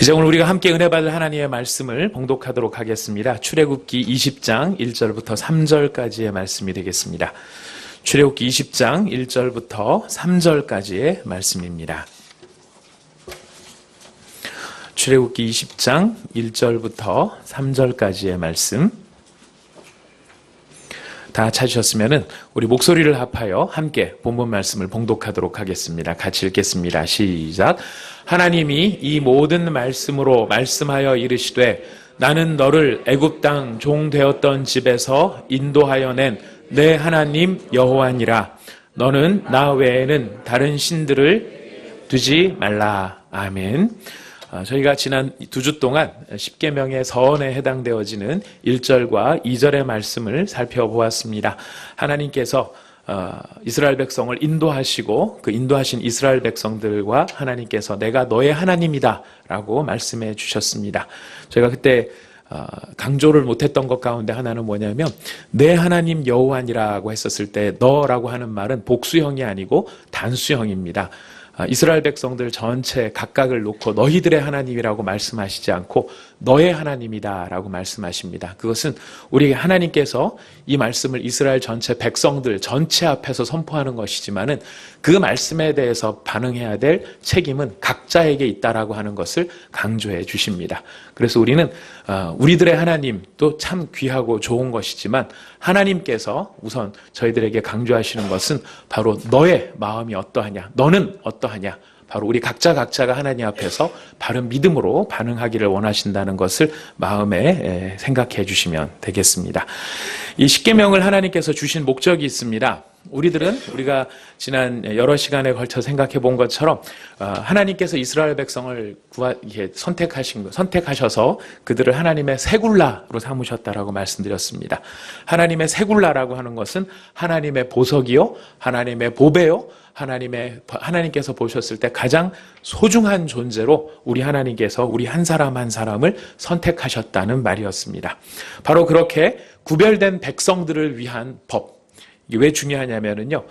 이제 오늘 우리가 함께 은혜 받을 하나님의 말씀을 봉독하도록 하겠습니다. 출애굽기 20장 1절부터 3절까지의 말씀이 되겠습니다. 출애굽기 20장 1절부터 3절까지의 말씀입니다. 출애굽기 20장 1절부터 3절까지의 말씀. 다 찾으셨으면 우리 목소리를 합하여 함께 본문 말씀을 봉독하도록 하겠습니다. 같이 읽겠습니다. 시작. 하나님이 이 모든 말씀으로 말씀하여 이르시되 나는 너를 애굽 땅 종 되었던 집에서 인도하여 낸 내 하나님 여호와니라. 너는 나 외에는 다른 신들을 두지 말라. 아멘. 저희가 지난 2주 동안 십계명의 서언에 해당되어지는 1절과 2절의 말씀을 살펴보았습니다. 하나님께서 이스라엘 백성을 인도하시고 그 인도하신 이스라엘 백성들과 하나님께서 내가 너의 하나님이다 라고 말씀해 주셨습니다. 저희가 그때 강조를 못했던 것 가운데 하나는 뭐냐면 내 하나님 여호와니라고 했었을 때 너라고 하는 말은 복수형이 아니고 단수형입니다. 이스라엘 백성들 전체 각각을 놓고 너희들의 하나님이라고 말씀하시지 않고 너의 하나님이다 라고 말씀하십니다. 그것은 우리 하나님께서 이 말씀을 이스라엘 전체 백성들 전체 앞에서 선포하는 것이지만은 그 말씀에 대해서 반응해야 될 책임은 각자에게 있다라고 하는 것을 강조해 주십니다. 그래서 우리는 우리들의 하나님도 참 귀하고 좋은 것이지만 하나님께서 우선 저희들에게 강조하시는 것은 바로 너의 마음이 어떠하냐, 너는 어떠하냐, 바로 우리 각자가 하나님 앞에서 바른 믿음으로 반응하기를 원하신다는 것을 마음에 생각해 주시면 되겠습니다. 이 십계명을 하나님께서 주신 목적이 있습니다. 우리가 지난 여러 시간에 걸쳐 생각해 본 것처럼 하나님께서 이스라엘 백성을 선택하셔서 그들을 하나님의 세굴라로 삼으셨다라고 말씀드렸습니다. 하나님의 세굴라라고 하는 것은 하나님의 보석이요, 하나님의 보배요, 하나님께서 보셨을 때 가장 소중한 존재로 우리 하나님께서 우리 한 사람 한 사람을 선택하셨다는 말이었습니다. 바로 그렇게 구별된 백성들을 위한 법. 이게 왜 중요하냐면요.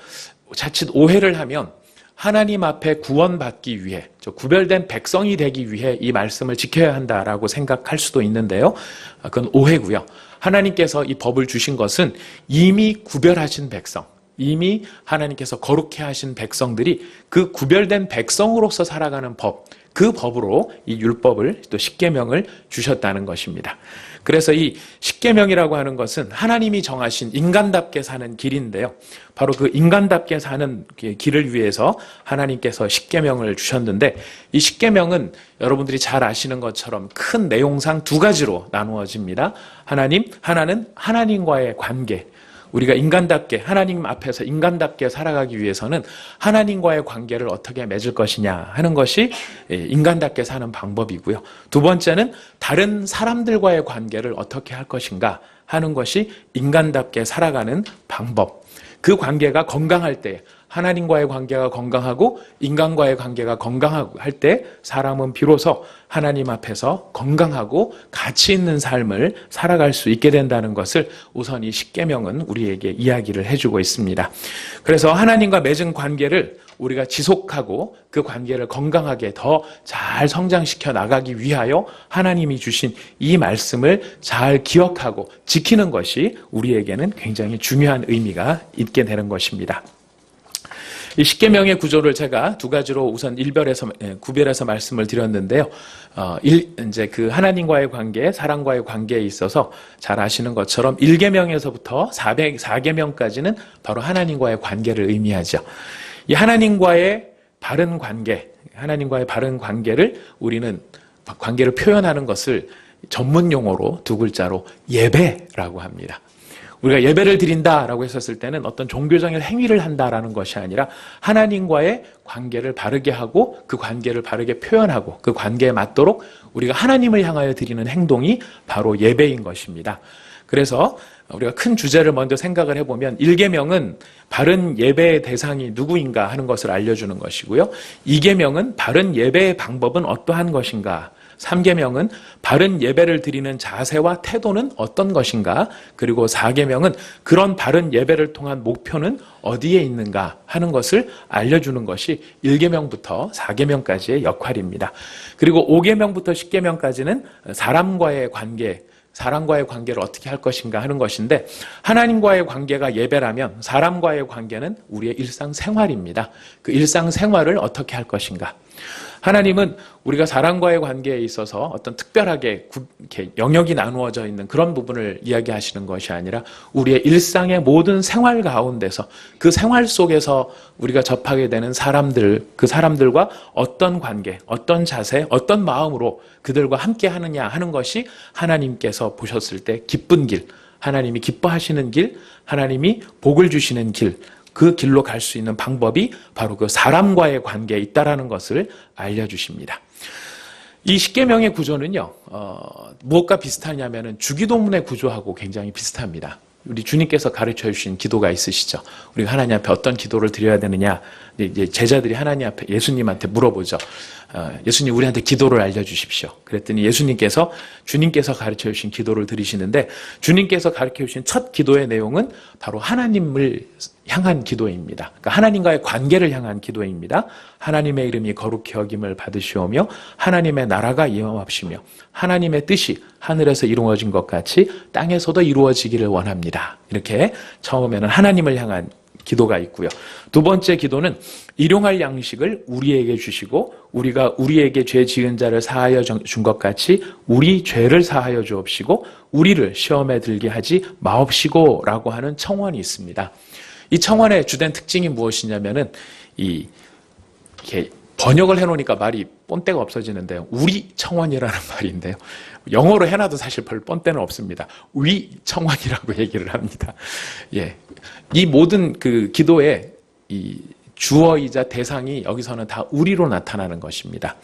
자칫 오해를 하면 하나님 앞에 구원받기 위해, 구별된 백성이 되기 위해 이 말씀을 지켜야 한다라고 생각할 수도 있는데요. 그건 오해고요. 하나님께서 이 법을 주신 것은 이미 구별하신 백성, 이미 하나님께서 거룩해 하신 백성들이 그 구별된 백성으로서 살아가는 법, 그 법으로 이 율법을 또 십계명을 주셨다는 것입니다. 그래서 이 십계명이라고 하는 것은 하나님이 정하신 인간답게 사는 길인데요. 바로 그 인간답게 사는 길을 위해서 하나님께서 십계명을 주셨는데 이 십계명은 여러분들이 잘 아시는 것처럼 큰 내용상 두 가지로 나누어집니다. 하나는 하나님과의 관계. 우리가 인간답게 하나님 앞에서 인간답게 살아가기 위해서는 하나님과의 관계를 어떻게 맺을 것이냐 하는 것이 인간답게 사는 방법이고요. 두 번째는 다른 사람들과의 관계를 어떻게 할 것인가 하는 것이 인간답게 살아가는 방법. 그 관계가 건강할 때, 하나님과의 관계가 건강하고 인간과의 관계가 건강하고 할 때 사람은 비로소 하나님 앞에서 건강하고 가치 있는 삶을 살아갈 수 있게 된다는 것을 우선 이 십계명은 우리에게 이야기를 해주고 있습니다. 그래서 하나님과 맺은 관계를 우리가 지속하고 그 관계를 건강하게 더 잘 성장시켜 나가기 위하여 하나님이 주신 이 말씀을 잘 기억하고 지키는 것이 우리에게는 굉장히 중요한 의미가 있게 되는 것입니다. 이 십계명의 구조를 제가 두 가지로 우선 구별해서 말씀을 드렸는데요. 이제 그 하나님과의 관계, 사람과의 관계에 있어서 잘 아시는 것처럼 1계명에서부터 4계명까지는 바로 하나님과의 관계를 의미하죠. 이 하나님과의 바른 관계를 우리는 관계를 표현하는 것을 전문 용어로 두 글자로 예배라고 합니다. 우리가 예배를 드린다라고 했었을 때는 어떤 종교적인 행위를 한다라는 것이 아니라 하나님과의 관계를 바르게 하고 그 관계를 바르게 표현하고 그 관계에 맞도록 우리가 하나님을 향하여 드리는 행동이 바로 예배인 것입니다. 그래서 우리가 큰 주제를 먼저 생각을 해보면 1계명은 바른 예배의 대상이 누구인가 하는 것을 알려주는 것이고요. 2계명은 바른 예배의 방법은 어떠한 것인가, 3계명은 바른 예배를 드리는 자세와 태도는 어떤 것인가, 그리고 4계명은 그런 바른 예배를 통한 목표는 어디에 있는가 하는 것을 알려주는 것이 1계명부터 4계명까지의 역할입니다. 그리고 5계명부터 10계명까지는 사람과의 관계를 어떻게 할 것인가 하는 것인데, 하나님과의 관계가 예배라면 사람과의 관계는 우리의 일상생활입니다. 그 일상생활을 어떻게 할 것인가. 하나님은 우리가 사람과의 관계에 있어서 어떤 특별하게 이렇게 영역이 나누어져 있는 그런 부분을 이야기하시는 것이 아니라 우리의 일상의 모든 생활 가운데서, 그 생활 속에서 우리가 접하게 되는 사람들, 그 사람들과 어떤 관계, 어떤 자세, 어떤 마음으로 그들과 함께 하느냐 하는 것이 하나님께서 보셨을 때 기쁜 길, 하나님이 기뻐하시는 길, 하나님이 복을 주시는 길, 그 길로 갈 수 있는 방법이 바로 그 사람과의 관계에 있다라는 것을 알려주십니다. 이 십계명의 구조는요, 무엇과 비슷하냐면은 주기도문의 구조하고 굉장히 비슷합니다. 우리 주님께서 가르쳐 주신 기도가 있으시죠. 우리가 하나님 앞에 어떤 기도를 드려야 되느냐, 이제 제자들이 하나님 앞에 예수님한테 물어보죠. 예수님, 우리한테 기도를 알려주십시오. 그랬더니 예수님께서, 주님께서 가르쳐 주신 기도를 드리시는데, 주님께서 가르쳐 주신 첫 기도의 내용은 바로 하나님을 향한 기도입니다. 그러니까 하나님과의 관계를 향한 기도입니다. 하나님의 이름이 거룩히 여김을 받으시오며 하나님의 나라가 임하옵시며 하나님의 뜻이 하늘에서 이루어진 것 같이 땅에서도 이루어지기를 원합니다. 이렇게 처음에는 하나님을 향한 기도가 있고요. 두 번째 기도는 일용할 양식을 우리에게 주시고 우리가 우리에게 죄 지은 자를 사하여 준 것 같이 우리 죄를 사하여 주옵시고 우리를 시험에 들게 하지 마옵시고 라고 하는 청원이 있습니다. 이 청원의 주된 특징이 무엇이냐면은 이렇게 번역을 해놓으니까 말이 본때가 없어지는데요. 우리 청원이라는 말인데요. 영어로 해놔도 사실 별 본때는 없습니다. 위 청원이라고 얘기를 합니다. 예, 이 모든 그 기도의 이 주어이자 대상이 여기서는 다 우리로 나타나는 것입니다.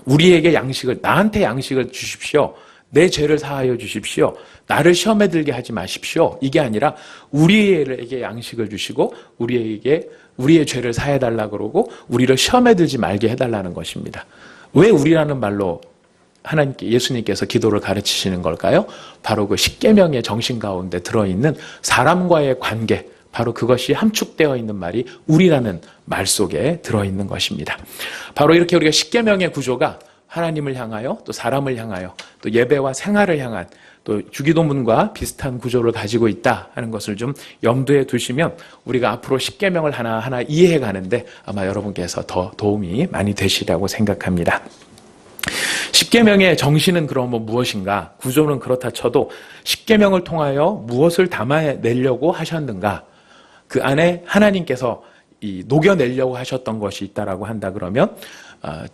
우리에게 양식을, 나한테 양식을 주십시오. 내 죄를 사하여 주십시오. 나를 시험에 들게 하지 마십시오. 이게 아니라 우리에게 양식을 주시고 우리의 죄를 사해달라 그러고 우리를 시험에 들지 말게 해달라는 것입니다. 왜 우리라는 말로 예수님께서 기도를 가르치시는 걸까요? 바로 그 십계명의 정신 가운데 들어있는 사람과의 관계, 바로 그것이 함축되어 있는 말이 우리라는 말 속에 들어있는 것입니다. 바로 이렇게 우리가 십계명의 구조가 하나님을 향하여 또 사람을 향하여 또 예배와 생활을 향한 또 주기도문과 비슷한 구조를 가지고 있다 하는 것을 좀 염두에 두시면 우리가 앞으로 십계명을 하나하나 이해해 가는데 아마 여러분께서 더 도움이 많이 되시리라고 생각합니다. 십계명의 정신은 그럼 무엇인가? 구조는 그렇다 쳐도 십계명을 통하여 무엇을 담아내려고 하셨는가? 그 안에 하나님께서 녹여내려고 하셨던 것이 있다라고 한다 그러면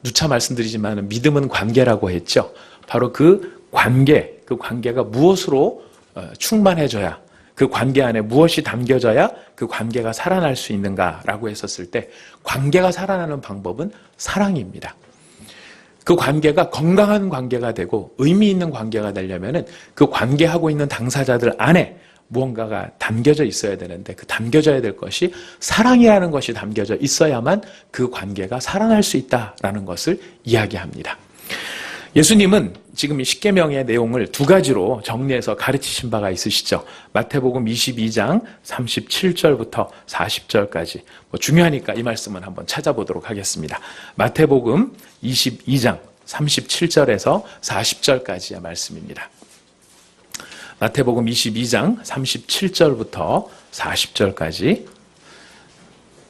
누차 말씀드리지만 믿음은 관계라고 했죠. 바로 그 관계가 무엇으로 충만해져야, 그 관계 안에 무엇이 담겨져야 그 관계가 살아날 수 있는가라고 했었을 때 관계가 살아나는 방법은 사랑입니다. 그 관계가 건강한 관계가 되고 의미 있는 관계가 되려면은 그 관계하고 있는 당사자들 안에 무언가가 담겨져 있어야 되는데 그 담겨져야 될 것이 사랑이라는 것이 담겨져 있어야만 그 관계가 살아날 수 있다라는 것을 이야기합니다. 예수님은 지금 이 십계명의 내용을 두 가지로 정리해서 가르치신 바가 있으시죠. 마태복음 22장 37절부터 40절까지 중요하니까 이 말씀은 한번 찾아보도록 하겠습니다. 마태복음 22장 37절에서 40절까지의 말씀입니다. 마태복음 22장 37절부터 40절까지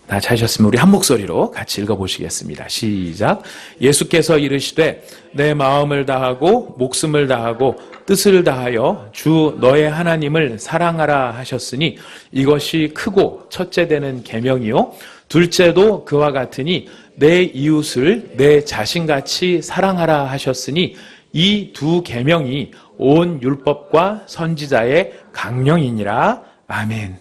다 찾으셨으면 우리 한 목소리로 같이 읽어보시겠습니다. 시작. 예수께서 이르시되 내 마음을 다하고 목숨을 다하고 뜻을 다하여 주 너의 하나님을 사랑하라 하셨으니 이것이 크고 첫째 되는 계명이요 둘째도 그와 같으니 내 이웃을 내 자신같이 사랑하라 하셨으니 이 두 계명이 온 율법과 선지자의 강령이니라. 아멘.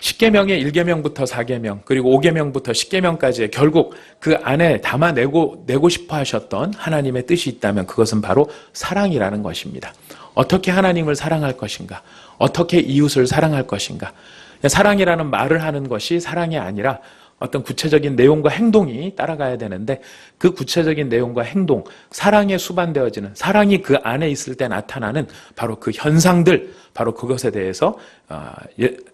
십계명의 1계명부터 4계명 그리고 5계명부터 10계명까지 결국 그 안에 담아내고 싶어 하셨던 하나님의 뜻이 있다면 그것은 바로 사랑이라는 것입니다. 어떻게 하나님을 사랑할 것인가? 어떻게 이웃을 사랑할 것인가? 사랑이라는 말을 하는 것이 사랑이 아니라 어떤 구체적인 내용과 행동이 따라가야 되는데 그 구체적인 내용과 행동, 사랑에 수반되어지는 사랑이 그 안에 있을 때 나타나는 바로 그 현상들, 바로 그것에 대해서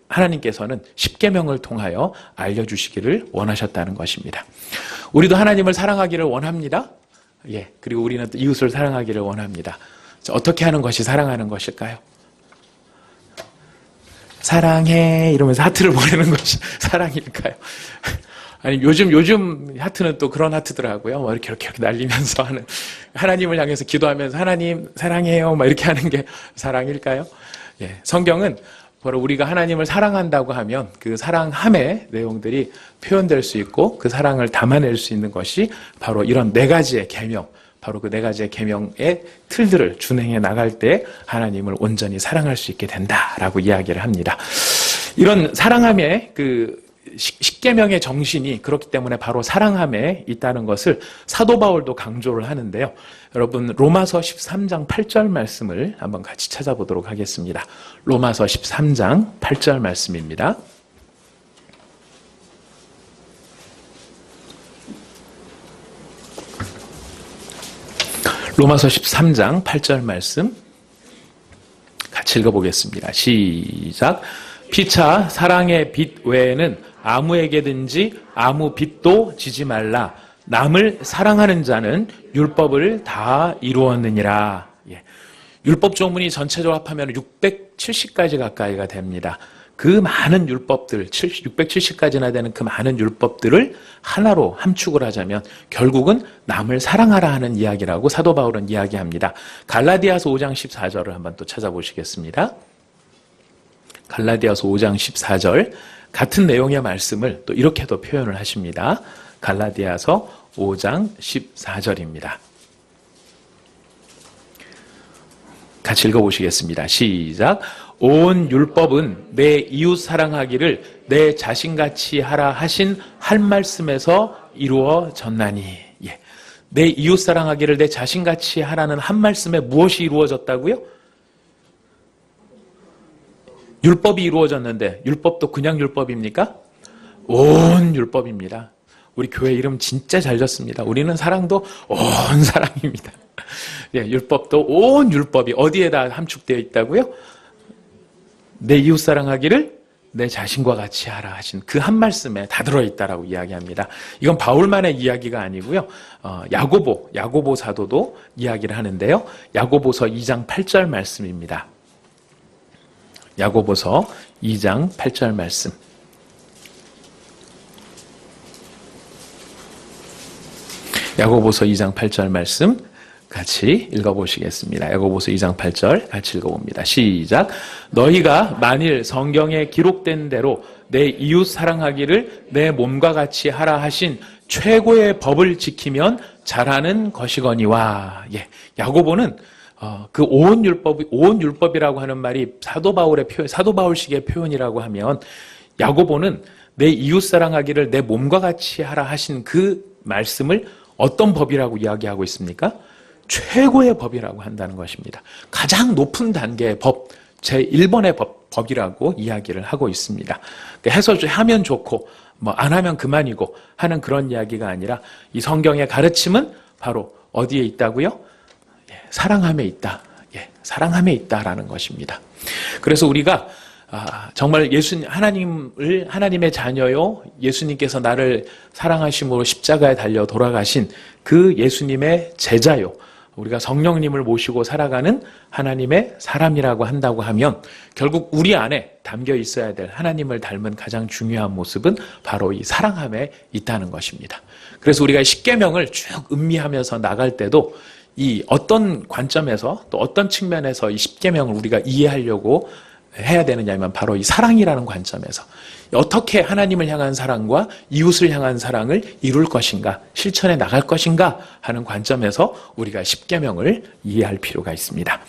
하나님께서는 십계명을 통하여 알려주시기를 원하셨다는 것입니다. 우리도 하나님을 사랑하기를 원합니다. 그리고 우리는 또 이웃을 사랑하기를 원합니다. 어떻게 하는 것이 사랑하는 것일까요? 사랑해 이러면서 하트를 보내는 것이 사랑일까요? 아니 요즘 하트는 또 그런 하트더라고요. 뭐 이렇게 날리면서 하는 하나님을 향해서 기도하면서 하나님 사랑해요 막 이렇게 하는 게 사랑일까요? 성경은 바로 우리가 하나님을 사랑한다고 하면 그 사랑함의 내용들이 표현될 수 있고 그 사랑을 담아낼 수 있는 것이 바로 이런 네 가지의 계명, 바로 그 네 가지의 계명의 틀들을 준행해 나갈 때 하나님을 온전히 사랑할 수 있게 된다라고 이야기를 합니다. 이런 사랑함의 그 십계명의 정신이 그렇기 때문에 바로 사랑함에 있다는 것을 사도 바울도 강조를 하는데요. 여러분 로마서 13장 8절 말씀을 한번 같이 찾아보도록 하겠습니다. 로마서 13장 8절 말씀입니다. 로마서 13장 8절 말씀 같이 읽어보겠습니다. 시작. 피차 사랑의 빚 외에는 아무에게든지 아무 빚도 지지 말라. 남을 사랑하는 자는 율법을 다 이루었느니라. 율법 조문이 전체적으로 합하면 670가지 가까이가 됩니다. 그 많은 율법들, 670가지나 되는 그 많은 율법들을 하나로 함축을 하자면 결국은 남을 사랑하라 하는 이야기라고 사도 바울은 이야기합니다. 갈라디아서 5장 14절을 한번 또 찾아보시겠습니다. 갈라디아서 5장 14절 같은 내용의 말씀을 또 이렇게도 표현을 하십니다. 갈라디아서 5장 14절입니다. 같이 읽어보시겠습니다. 시작. 온 율법은 내 이웃 사랑하기를 내 자신같이 하라 하신 한 말씀에서 이루어졌나니. 내 이웃 사랑하기를 내 자신같이 하라는 한 말씀에 무엇이 이루어졌다고요? 율법이 이루어졌는데 율법도 그냥 율법입니까? 온 율법입니다. 우리 교회 이름 진짜 잘 졌습니다. 우리는 사랑도 온 사랑입니다. 율법도 온 율법이 어디에다 함축되어 있다고요? 내 이웃 사랑하기를 내 자신과 같이 하라 하신 그 한 말씀에 다 들어있다라고 이야기합니다. 이건 바울만의 이야기가 아니고요. 야고보 사도도 이야기를 하는데요. 야고보서 2장 8절 말씀입니다. 야고보서 2장 8절 말씀. 야고보서 2장 8절 말씀 같이 읽어보시겠습니다. 야고보서 2장 8절 같이 읽어봅니다. 시작. 너희가 만일 성경에 기록된 대로 내 이웃 사랑하기를 내 몸과 같이 하라 하신 최고의 법을 지키면 잘하는 것이거니와. 야고보는 그 온 율법이라고 하는 말이 사도 바울식의 표현이라고 하면 야고보는 내 이웃 사랑하기를 내 몸과 같이 하라 하신 그 말씀을 어떤 법이라고 이야기하고 있습니까? 최고의 법이라고 한다는 것입니다. 가장 높은 단계의 법, 제1번의 법이라고 이야기를 하고 있습니다. 해서 하면 좋고 안 하면 그만이고 하는 그런 이야기가 아니라 이 성경의 가르침은 바로 어디에 있다고요? 사랑함에 있다. 사랑함에 있다라는 것입니다. 그래서 우리가 정말 하나님의 자녀요, 예수님께서 나를 사랑하심으로 십자가에 달려 돌아가신 그 예수님의 제자요, 우리가 성령님을 모시고 살아가는 하나님의 사람이라고 한다고 하면 결국 우리 안에 담겨 있어야 될 하나님을 닮은 가장 중요한 모습은 바로 이 사랑함에 있다는 것입니다. 그래서 우리가 십계명을 쭉 음미하면서 나갈 때도 이 어떤 관점에서 또 어떤 측면에서 이 십계명을 우리가 이해하려고 해야 되느냐면 바로 이 사랑이라는 관점에서 어떻게 하나님을 향한 사랑과 이웃을 향한 사랑을 이룰 것인가, 실천해 나갈 것인가 하는 관점에서 우리가 십계명을 이해할 필요가 있습니다.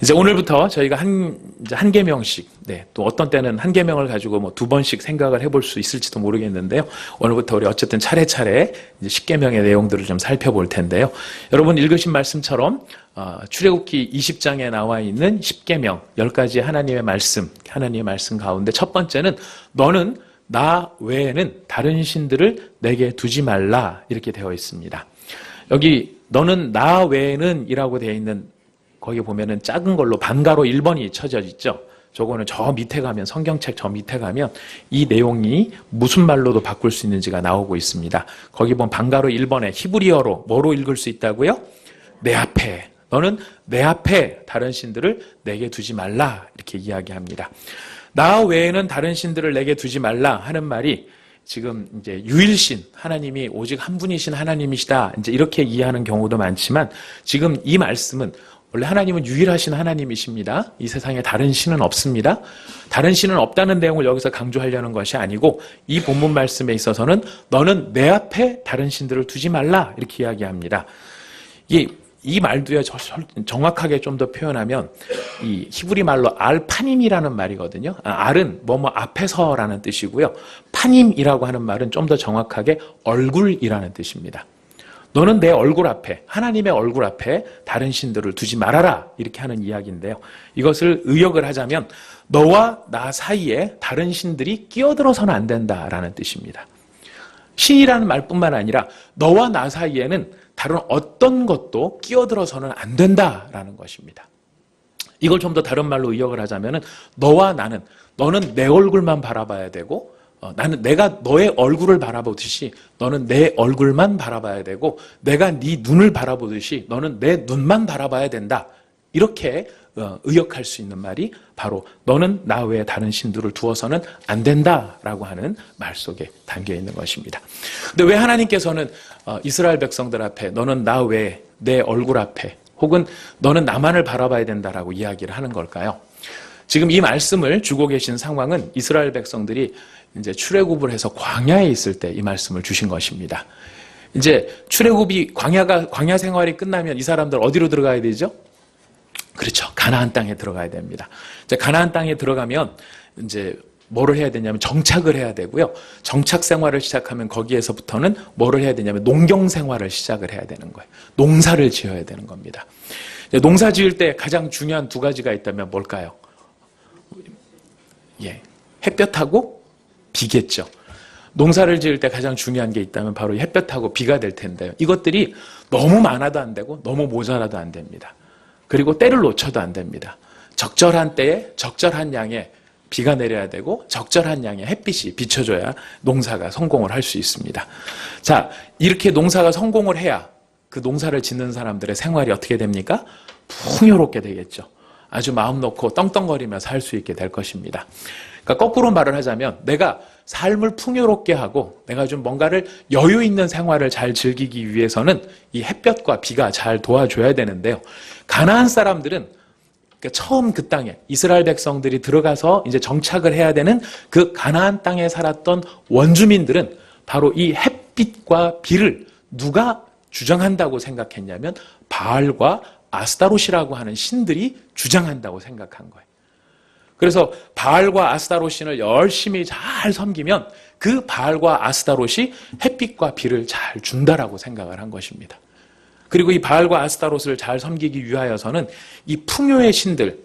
이제 오늘부터 저희가 한 계명씩, 또 어떤 때는 한 계명을 가지고 뭐 2번씩 생각을 해볼 수 있을지도 모르겠는데요. 오늘부터 우리 어쨌든 차례차례 이제 십계명의 내용들을 좀 살펴볼 텐데요. 여러분 읽으신 말씀처럼 출애굽기 20장에 나와 있는 십계명 10가지 하나님의 말씀 가운데 첫 번째는 너는 나 외에는 다른 신들을 내게 두지 말라 이렇게 되어 있습니다. 여기 너는 나 외에는 이라고 되어 있는 거기 보면은 작은 걸로 반가로 1번이 쳐져 있죠. 저거는 저 밑에 가면 성경책 저 밑에 가면 이 내용이 무슨 말로도 바꿀 수 있는지가 나오고 있습니다. 거기 보면 반가로 1번에 히브리어로 뭐로 읽을 수 있다고요? 내 앞에. 너는 내 앞에 다른 신들을 내게 두지 말라 이렇게 이야기합니다. 나 외에는 다른 신들을 내게 두지 말라 하는 말이 지금 이제 유일신 하나님이 오직 한 분이신 하나님이시다 이제 이렇게 이해하는 경우도 많지만 지금 이 말씀은 원래 하나님은 유일하신 하나님이십니다. 이 세상에 다른 신은 없습니다. 다른 신은 없다는 내용을 여기서 강조하려는 것이 아니고 이 본문 말씀에 있어서는 너는 내 앞에 다른 신들을 두지 말라 이렇게 이야기합니다. 이 말도요, 정확하게 좀 더 표현하면, 이 히브리 말로 알파님이라는 말이거든요. 알은 뭐뭐 앞에서라는 뜻이고요. 파님이라고 하는 말은 좀 더 정확하게 얼굴이라는 뜻입니다. 너는 내 얼굴 앞에, 하나님의 얼굴 앞에 다른 신들을 두지 말아라. 이렇게 하는 이야기인데요. 이것을 의역을 하자면, 너와 나 사이에 다른 신들이 끼어들어서는 안 된다라는 뜻입니다. 신이라는 말뿐만 아니라, 너와 나 사이에는 다른 어떤 것도 끼어들어서는 안 된다라는 것입니다. 이걸 좀 더 다른 말로 의역을 하자면은 너와 너는 내 얼굴만 바라봐야 되고 내가 너의 얼굴을 바라보듯이 너는 내 얼굴만 바라봐야 되고 내가 네 눈을 바라보듯이 너는 내 눈만 바라봐야 된다. 이렇게 의역할 수 있는 말이 바로 너는 나 외에 다른 신들을 두어서는 안 된다라고 하는 말 속에 담겨 있는 것입니다. 근데 왜 하나님께서는 이스라엘 백성들 앞에 너는 나 외에 내 얼굴 앞에 혹은 너는 나만을 바라봐야 된다라고 이야기를 하는 걸까요? 지금 이 말씀을 주고 계신 상황은 이스라엘 백성들이 이제 출애굽을 해서 광야에 있을 때 이 말씀을 주신 것입니다. 이제 출애굽이 광야 생활이 끝나면 이 사람들 어디로 들어가야 되죠? 그렇죠. 가나안 땅에 들어가야 됩니다. 이제 가나안 땅에 들어가면 이제 뭐를 해야 되냐면 정착을 해야 되고요. 정착 생활을 시작하면 거기에서부터는 뭐를 해야 되냐면 농경 생활을 시작을 해야 되는 거예요. 농사를 지어야 되는 겁니다. 농사 지을 때 가장 중요한 2가지가 있다면 뭘까요? 햇볕하고 비겠죠. 농사를 지을 때 가장 중요한 게 있다면 바로 햇볕하고 비가 될 텐데요. 이것들이 너무 많아도 안 되고 너무 모자라도 안 됩니다. 그리고 때를 놓쳐도 안 됩니다. 적절한 때에 적절한 양의 비가 내려야 되고 적절한 양의 햇빛이 비춰줘야 농사가 성공을 할 수 있습니다. 자, 이렇게 농사가 성공을 해야 그 농사를 짓는 사람들의 생활이 어떻게 됩니까? 풍요롭게 되겠죠. 아주 마음 놓고 떵떵거리며 살 수 있게 될 것입니다. 그러니까 거꾸로 말을 하자면 내가 삶을 풍요롭게 하고 내가 좀 뭔가를 여유 있는 생활을 잘 즐기기 위해서는 이 햇볕과 비가 잘 도와줘야 되는데요. 가나안 사람들은 그러니까 처음 그 땅에 이스라엘 백성들이 들어가서 이제 정착을 해야 되는 그 가나안 땅에 살았던 원주민들은 바로 이 햇빛과 비를 누가 주장한다고 생각했냐면 바알과 아스타롯이라고 하는 신들이 주장한다고 생각한 거예요. 그래서 바알과 아스타롯 신을 열심히 잘 섬기면 그 바알과 아스타롯이 햇빛과 비를 잘 준다라고 생각을 한 것입니다. 그리고 이 바알과 아스타롯을 잘 섬기기 위하여서는 이 풍요의 신들,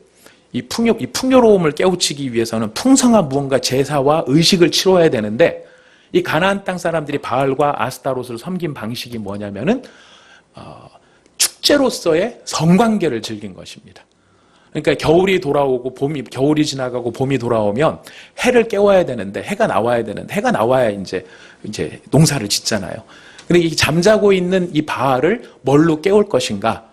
이 풍요로움을 깨우치기 위해서는 풍성한 무언가 제사와 의식을 치러야 되는데 이 가나안 땅 사람들이 바알과 아스타롯을 섬긴 방식이 뭐냐면은 축제로서의 성관계를 즐긴 것입니다. 그러니까 겨울이 돌아오고 겨울이 지나가고 봄이 돌아오면 해를 깨워야 되는데 해가 나와야 이제 농사를 짓잖아요. 근데 이 잠자고 있는 이 바알을 뭘로 깨울 것인가?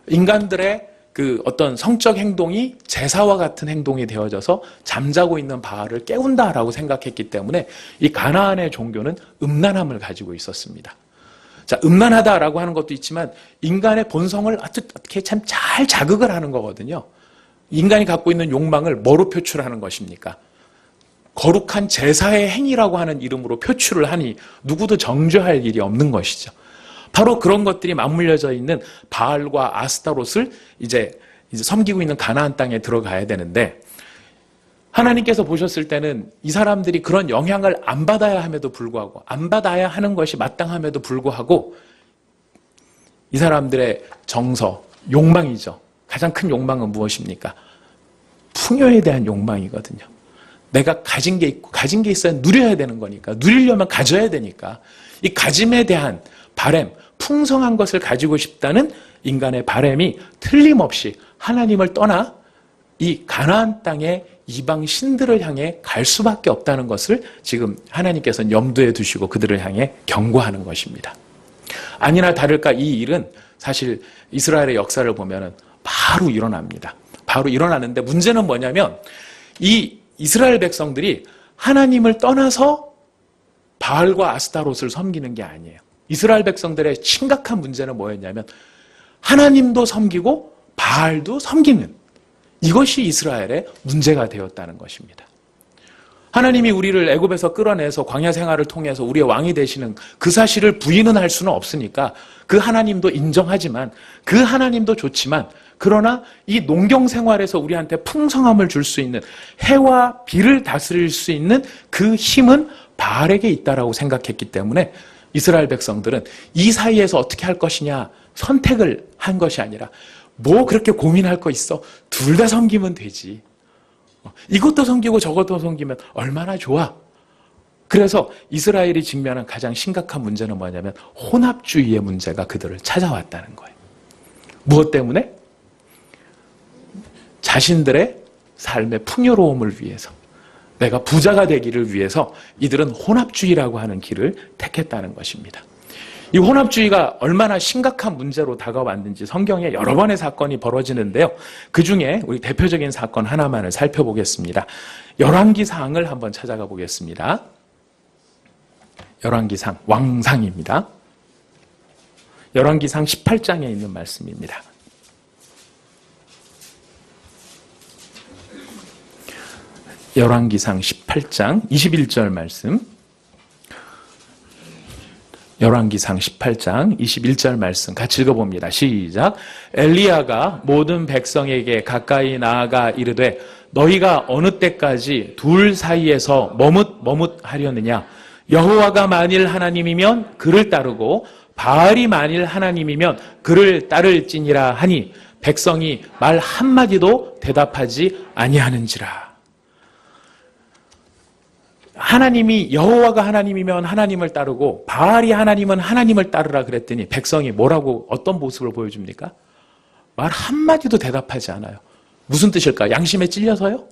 인간들의 그 어떤 성적 행동이 제사와 같은 행동이 되어져서 잠자고 있는 바알을 깨운다라고 생각했기 때문에 이 가나안의 종교는 음란함을 가지고 있었습니다. 자, 음란하다라고 하는 것도 있지만 인간의 본성을 어떻게 참 잘 자극을 하는 거거든요. 인간이 갖고 있는 욕망을 뭐로 표출하는 것입니까? 거룩한 제사의 행위라고 하는 이름으로 표출을 하니 누구도 정죄할 일이 없는 것이죠. 바로 그런 것들이 맞물려져 있는 바알과 아스타롯을 이제 섬기고 있는 가나안 땅에 들어가야 되는데, 하나님께서 보셨을 때는 이 사람들이 그런 영향을 안 받아야 함에도 불구하고, 안 받아야 하는 것이 마땅함에도 불구하고, 이 사람들의 정서, 욕망이죠. 가장 큰 욕망은 무엇입니까? 풍요에 대한 욕망이거든요. 내가 가진 게 있고, 가진 게 있어야 누려야 되는 거니까, 누리려면 가져야 되니까, 이 가짐에 대한 바램, 풍성한 것을 가지고 싶다는 인간의 바램이 틀림없이 하나님을 떠나 이 가나안 땅의 이방 신들을 향해 갈 수밖에 없다는 것을 지금 하나님께서는 염두에 두시고 그들을 향해 경고하는 것입니다. 아니나 다를까 이 일은 사실 이스라엘의 역사를 보면 바로 일어납니다. 바로 일어나는데, 문제는 뭐냐면 이 이스라엘 백성들이 하나님을 떠나서 바알과 아스타롯을 섬기는 게 아니에요. 이스라엘 백성들의 심각한 문제는 뭐였냐면 하나님도 섬기고 바알도 섬기는, 이것이 이스라엘의 문제가 되었다는 것입니다. 하나님이 우리를 애굽에서 끌어내서 광야 생활을 통해서 우리의 왕이 되시는 그 사실을 부인은 할 수는 없으니까 그 하나님도 인정하지만, 그 하나님도 좋지만, 그러나 이 농경 생활에서 우리한테 풍성함을 줄 수 있는, 해와 비를 다스릴 수 있는 그 힘은 바알에게 있다라고 생각했기 때문에 이스라엘 백성들은 이 사이에서 어떻게 할 것이냐 선택을 한 것이 아니라, 뭐 그렇게 고민할 거 있어? 둘 다 섬기면 되지. 이것도 섬기고 저것도 섬기면 얼마나 좋아. 그래서 이스라엘이 직면한 가장 심각한 문제는 뭐냐면 혼합주의의 문제가 그들을 찾아왔다는 거예요. 무엇 때문에? 자신들의 삶의 풍요로움을 위해서, 내가 부자가 되기를 위해서 이들은 혼합주의라고 하는 길을 택했다는 것입니다. 이 혼합주의가 얼마나 심각한 문제로 다가왔는지 성경에 여러 번의 사건이 벌어지는데요. 그 중에 우리 대표적인 사건 하나만을 살펴보겠습니다. 열왕기상을 한번 찾아가 보겠습니다. 열왕기상, 왕상입니다. 열왕기상 18장에 있는 말씀입니다. 열왕기상 18장 21절 말씀. 열왕기상 18장 21절 말씀 같이 읽어봅니다. 시작. 엘리야가 모든 백성에게 가까이 나아가 이르되 너희가 어느 때까지 둘 사이에서 머뭇하려느냐? 여호와가 만일 하나님이면 그를 따르고 바알이 만일 하나님이면 그를 따를지니라 하니 백성이 말 한마디도 대답하지 아니하는지라. 하나님이, 여호와가 하나님이면 하나님을 따르고 바알이 하나님은 하나님을 따르라 그랬더니 백성이 뭐라고, 어떤 모습을 보여줍니까? 말 한마디도 대답하지 않아요. 무슨 뜻일까요? 양심에 찔려서요?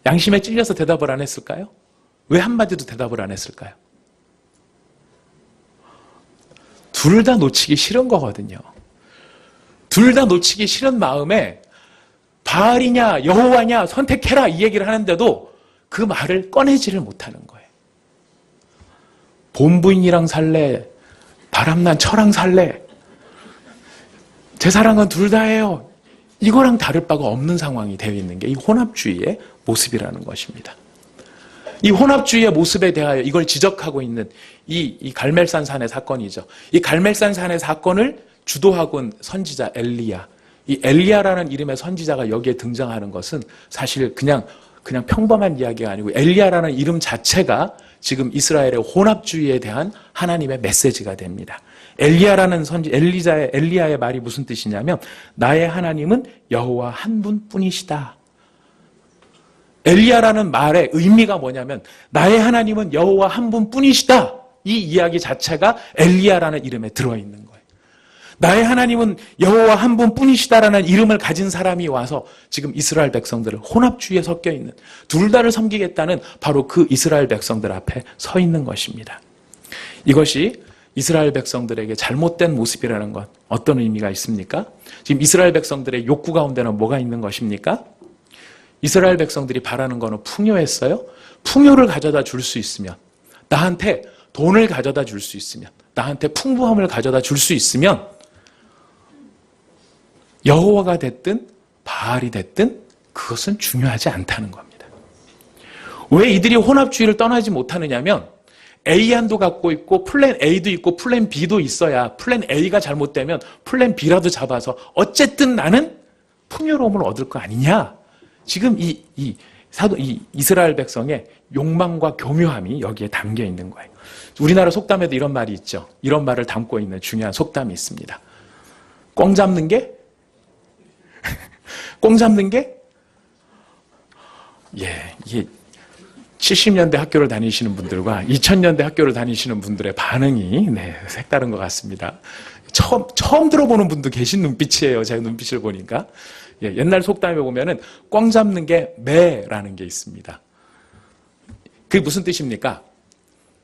양심에 찔려서 대답을 안 했을까요? 왜 한마디도 대답을 안 했을까요? 둘 다 놓치기 싫은 거거든요. 둘 다 놓치기 싫은 마음에 바알이냐 여호와냐 선택해라 이 얘기를 하는데도 그 말을 꺼내지를 못하는 거예요. 본부인이랑 살래, 바람난 처랑 살래, 제 사랑은 둘 다예요. 이거랑 다를 바가 없는 상황이 되어 있는 게 이 혼합주의의 모습이라는 것입니다. 이 혼합주의의 모습에 대하여 이걸 지적하고 있는 이 갈멜산 산의 사건이죠. 이 갈멜산 산의 사건을 주도하고 온 선지자 엘리야. 이 엘리야라는 이름의 선지자가 여기에 등장하는 것은 사실 그냥 평범한 이야기가 아니고 엘리야라는 이름 자체가 지금 이스라엘의 혼합주의에 대한 하나님의 메시지가 됩니다. 엘리야라는 엘리야의 말이 무슨 뜻이냐면 나의 하나님은 여호와 한 분뿐이시다. 엘리야라는 말의 의미가 뭐냐면 나의 하나님은 여호와 한 분뿐이시다. 이 이야기 자체가 엘리야라는 이름에 들어있는 거예요. 나의 하나님은 여호와 한 분뿐이시다라는 이름을 가진 사람이 와서 지금 이스라엘 백성들을 혼합주의에 섞여 있는, 둘 다를 섬기겠다는 바로 그 이스라엘 백성들 앞에 서 있는 것입니다. 이것이 이스라엘 백성들에게 잘못된 모습이라는 것, 어떤 의미가 있습니까? 지금 이스라엘 백성들의 욕구 가운데는 뭐가 있는 것입니까? 이스라엘 백성들이 바라는 거는 풍요했어요. 풍요를 가져다 줄 수 있으면, 나한테 돈을 가져다 줄 수 있으면, 나한테 풍부함을 가져다 줄 수 있으면 여호와가 됐든 바알이 됐든 그것은 중요하지 않다는 겁니다. 왜 이들이 혼합주의를 떠나지 못하느냐면 A안도 갖고 있고 플랜 A도 있고 플랜 B도 있어야 플랜 A가 잘못되면 플랜 B라도 잡아서 어쨌든 나는 풍요로움을 얻을 거 아니냐. 지금 이 이스라엘 백성의 욕망과 교묘함이 여기에 담겨 있는 거예요. 우리나라 속담에도 이런 말이 있죠. 이런 말을 담고 있는 중요한 속담이 있습니다. 꽝 잡는 게 이게 70년대 학교를 다니시는 분들과 2000년대 학교를 다니시는 분들의 반응이 색다른 것 같습니다. 처음 들어보는 분도 계신 눈빛이에요. 제 눈빛을 보니까. 옛날 속담에 보면은 꽝 잡는 게 매라는 게 있습니다. 그게 무슨 뜻입니까?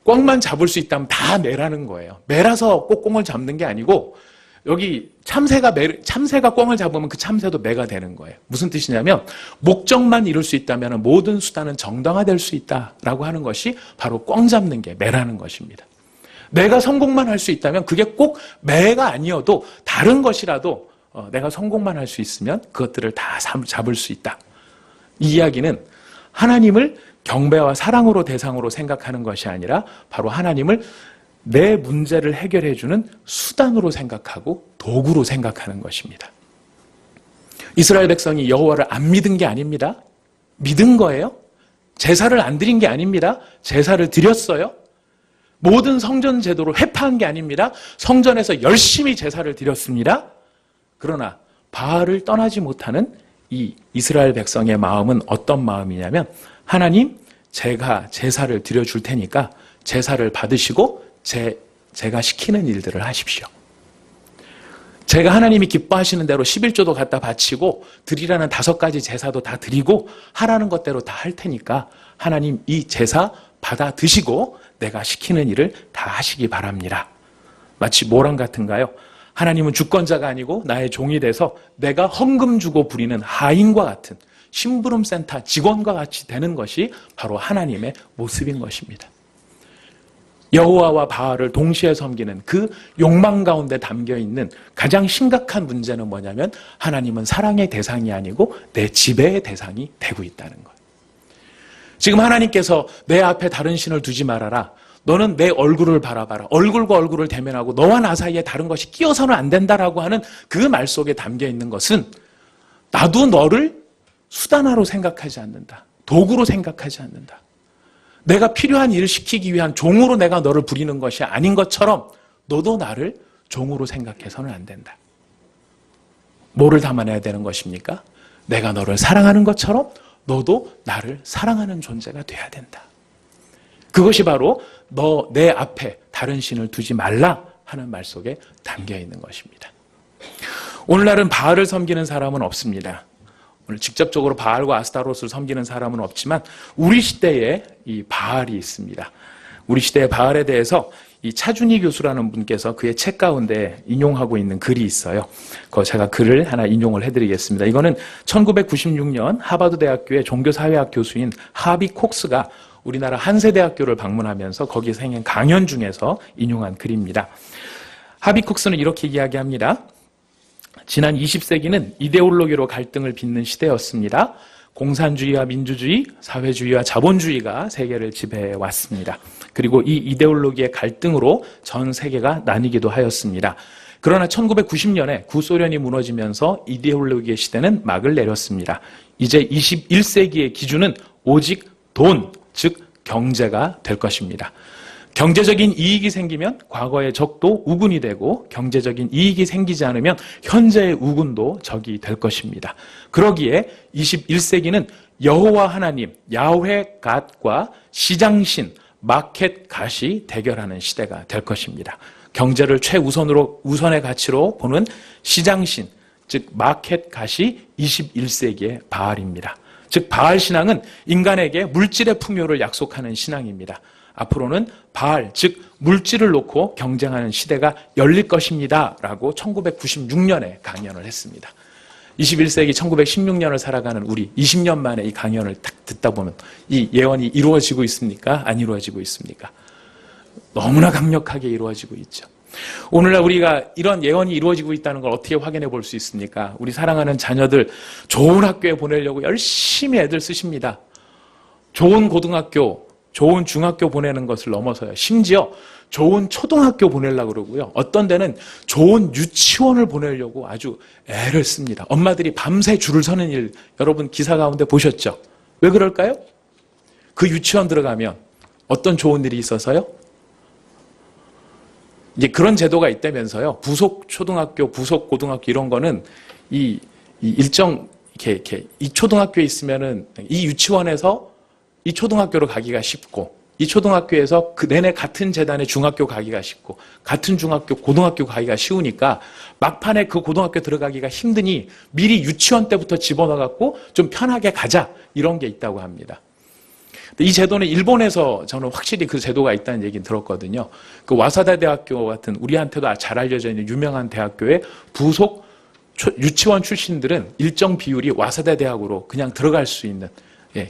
꽝만 잡을 수 있다면 다 매라는 거예요. 매라서 꼭 꽝을 잡는 게 아니고 여기 참새가 꽝을 잡으면 그 참새도 매가 되는 거예요. 무슨 뜻이냐면 목적만 이룰 수 있다면 모든 수단은 정당화될 수 있다라고 하는 것이 바로 꽝 잡는 게 매라는 것입니다. 내가 성공만 할 수 있다면 그게 꼭 매가 아니어도 다른 것이라도 내가 성공만 할 수 있으면 그것들을 다 잡을 수 있다. 이 이야기는 하나님을 경배와 사랑으로 대상으로 생각하는 것이 아니라 바로 하나님을 내 문제를 해결해 주는 수단으로 생각하고 도구로 생각하는 것입니다. 이스라엘 백성이 여호와를 안 믿은 게 아닙니다. 믿은 거예요. 제사를 안 드린 게 아닙니다. 제사를 드렸어요. 모든 성전 제도를 회파한 게 아닙니다. 성전에서 열심히 제사를 드렸습니다. 그러나 바알을 떠나지 못하는 이 이스라엘 백성의 마음은 어떤 마음이냐면 하나님, 제가 제사를 드려줄 테니까 제사를 받으시고 제가 시키는 일들을 하십시오. 제가 하나님이 기뻐하시는 대로 11조도 갖다 바치고 드리라는 5가지 제사도 다 드리고 하라는 것대로 다 할 테니까 하나님 이 제사 받아 드시고 내가 시키는 일을 다 하시기 바랍니다. 마치 모랑 같은가요? 하나님은 주권자가 아니고 나의 종이 돼서 내가 헌금 주고 부리는 하인과 같은 심부름센터 직원과 같이 되는 것이 바로 하나님의 모습인 것입니다. 여호와와 바알을 동시에 섬기는 그 욕망 가운데 담겨있는 가장 심각한 문제는 뭐냐면 하나님은 사랑의 대상이 아니고 내 지배의 대상이 되고 있다는 거예요. 지금 하나님께서 내 앞에 다른 신을 두지 말아라. 너는 내 얼굴을 바라봐라. 얼굴과 얼굴을 대면하고 너와 나 사이에 다른 것이 끼어서는 안 된다라고 하는 그 말 속에 담겨있는 것은 나도 너를 수단화로 생각하지 않는다. 도구로 생각하지 않는다. 내가 필요한 일을 시키기 위한 종으로 내가 너를 부리는 것이 아닌 것처럼 너도 나를 종으로 생각해서는 안 된다. 뭐를 담아내야 되는 것입니까? 내가 너를 사랑하는 것처럼 너도 나를 사랑하는 존재가 돼야 된다. 그것이 바로 너 내 앞에 다른 신을 두지 말라 하는 말 속에 담겨 있는 것입니다. 오늘날은 바알을 섬기는 사람은 없습니다. 오늘 직접적으로 바알과 아스타롯을 섬기는 사람은 없지만 우리 시대에 이 바알이 있습니다. 우리 시대의 바알에 대해서 이 차준희 교수라는 분께서 그의 책 가운데 인용하고 있는 글이 있어요. 제가 글을 하나 인용을 해드리겠습니다. 이거는 1996년 하버드 대학교의 종교사회학 교수인 하비 콕스가 우리나라 한세대학교를 방문하면서 거기서 행한 강연 중에서 인용한 글입니다. 하비 콕스는 이렇게 이야기합니다. 지난 20세기는 이데올로기로 갈등을 빚는 시대였습니다. 공산주의와 민주주의, 사회주의와 자본주의가 세계를 지배해 왔습니다. 그리고 이 이데올로기의 갈등으로 전 세계가 나뉘기도 하였습니다. 그러나 1990년에 구소련이 무너지면서 이데올로기의 시대는 막을 내렸습니다. 이제 21세기의 기준은 오직 돈, 즉 경제가 될 것입니다. 경제적인 이익이 생기면 과거의 적도 우군이 되고 경제적인 이익이 생기지 않으면 현재의 우군도 적이 될 것입니다. 그러기에 21세기는 여호와 하나님, 야훼 갓과 시장신, 마켓 갓이 대결하는 시대가 될 것입니다. 경제를 우선의 가치로 보는 시장신, 즉 마켓 갓이 21세기의 바알입니다. 즉 바알 신앙은 인간에게 물질의 풍요를 약속하는 신앙입니다. 앞으로는 바알, 즉 물질을 놓고 경쟁하는 시대가 열릴 것입니다 라고 1996년에 강연을 했습니다. 21세기 1916년을 살아가는 우리 20년 만에 이 강연을 딱 듣다 보면 이 예언이 이루어지고 있습니까? 안 이루어지고 있습니까? 너무나 강력하게 이루어지고 있죠. 오늘날 우리가 이런 예언이 이루어지고 있다는 걸 어떻게 확인해 볼 수 있습니까? 우리 사랑하는 자녀들 좋은 학교에 보내려고 열심히 애들 쓰십니다. 좋은 고등학교, 좋은 중학교 보내는 것을 넘어서요. 심지어 좋은 초등학교 보내려고 그러고요. 어떤 데는 좋은 유치원을 보내려고 아주 애를 씁니다. 엄마들이 밤새 줄을 서는 일 여러분 기사 가운데 보셨죠? 왜 그럴까요? 그 유치원 들어가면 어떤 좋은 일이 있어서요? 이제 그런 제도가 있다면서요. 부속 초등학교, 부속 고등학교 이런 거는 이 일정 이렇게 이 초등학교에 있으면은 이 유치원에서 이 초등학교로 가기가 쉽고 이 초등학교에서 그 내내 같은 재단의 중학교 가기가 쉽고 같은 중학교, 고등학교 가기가 쉬우니까 막판에 그 고등학교 들어가기가 힘드니 미리 유치원 때부터 집어넣어갖고 좀 편하게 가자 이런 게 있다고 합니다. 이 제도는 일본에서 저는 확실히 그 제도가 있다는 얘기는 들었거든요. 그 와사다 대학교 같은 우리한테도 잘 알려져 있는 유명한 대학교의 부속 유치원 출신들은 일정 비율이 와사다 대학으로 그냥 들어갈 수 있는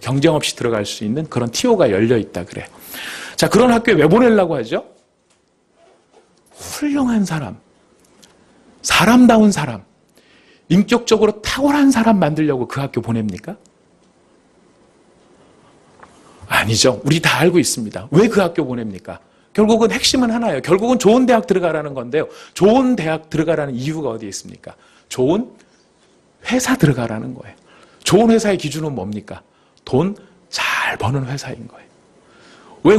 경쟁 없이 들어갈 수 있는 그런 TO가 열려 있다 그래요. 자, 그런 학교에 왜 보내려고 하죠? 훌륭한 사람, 사람다운 사람, 인격적으로 탁월한 사람 만들려고 그 학교 보냅니까? 아니죠. 우리 다 알고 있습니다. 왜 그 학교 보냅니까? 결국은 핵심은 하나예요. 결국은 좋은 대학 들어가라는 건데요. 좋은 대학 들어가라는 이유가 어디에 있습니까? 좋은 회사 들어가라는 거예요. 좋은 회사의 기준은 뭡니까? 돈 잘 버는 회사인 거예요. 왜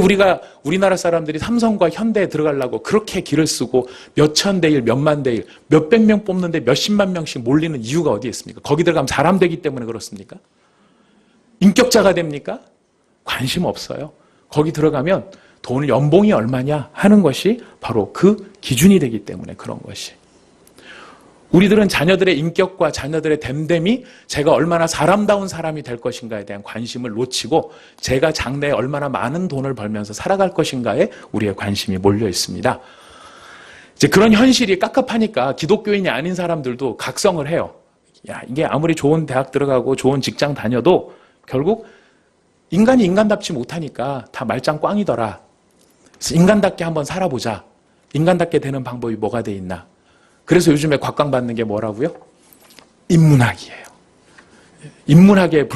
우리나라 사람들이 삼성과 현대에 들어가려고 그렇게 길을 쓰고 몇천 대 일, 몇만 대 일, 몇백 명 뽑는데 몇십만 명씩 몰리는 이유가 어디에 있습니까? 거기 들어가면 사람 되기 때문에 그렇습니까? 인격자가 됩니까? 관심 없어요. 거기 들어가면 돈 연봉이 얼마냐 하는 것이 바로 그 기준이 되기 때문에 그런 것이. 우리들은 자녀들의 인격과 자녀들의 됨됨이 제가 얼마나 사람다운 사람이 될 것인가에 대한 관심을 놓치고 제가 장래에 얼마나 많은 돈을 벌면서 살아갈 것인가에 우리의 관심이 몰려 있습니다. 이제 그런 현실이 깝깝하니까 기독교인이 아닌 사람들도 각성을 해요. 야, 이게 아무리 좋은 대학 들어가고 좋은 직장 다녀도 결국 인간이 인간답지 못하니까 다 말짱 꽝이더라. 그래서 인간답게 한번 살아보자. 인간답게 되는 방법이 뭐가 돼 있나. 그래서 요즘에 곽광받는 게 뭐라고요? 인문학이에요. 인문학의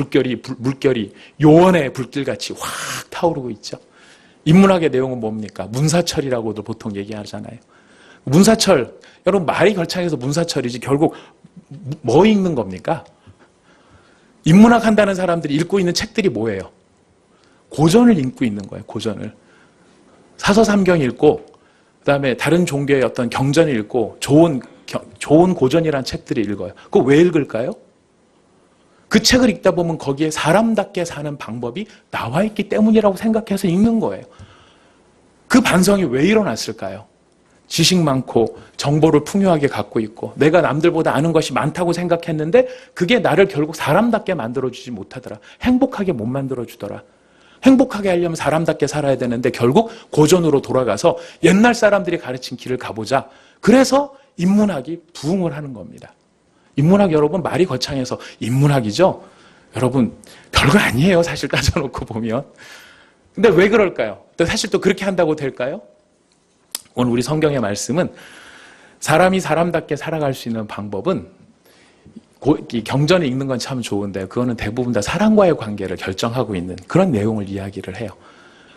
물결이 요원의 불길같이 확 타오르고 있죠. 인문학의 내용은 뭡니까? 문사철이라고도 보통 얘기하잖아요. 문사철, 여러분 말이 걸창해서 문사철이지 결국 뭐 읽는 겁니까? 인문학 한다는 사람들이 읽고 있는 책들이 뭐예요? 고전을 읽고 있는 거예요. 고전을. 사서삼경 읽고 그다음에 다른 종교의 어떤 경전을 읽고 좋은 고전이라는 책들을 읽어요. 그거 왜 읽을까요? 그 책을 읽다 보면 거기에 사람답게 사는 방법이 나와 있기 때문이라고 생각해서 읽는 거예요. 그 반성이 왜 일어났을까요? 지식 많고 정보를 풍요하게 갖고 있고 내가 남들보다 아는 것이 많다고 생각했는데 그게 나를 결국 사람답게 만들어주지 못하더라. 행복하게 못 만들어주더라. 행복하게 하려면 사람답게 살아야 되는데 결국 고전으로 돌아가서 옛날 사람들이 가르친 길을 가보자. 그래서 인문학이 부흥을 하는 겁니다. 인문학 여러분 말이 거창해서 인문학이죠? 여러분 별거 아니에요. 사실 따져놓고 보면. 근데 왜 그럴까요? 사실 또 그렇게 한다고 될까요? 오늘 우리 성경의 말씀은 사람이 사람답게 살아갈 수 있는 방법은 경전을 읽는 건 참 좋은데 그거는 대부분 다 사람과의 관계를 결정하고 있는 그런 내용을 이야기를 해요.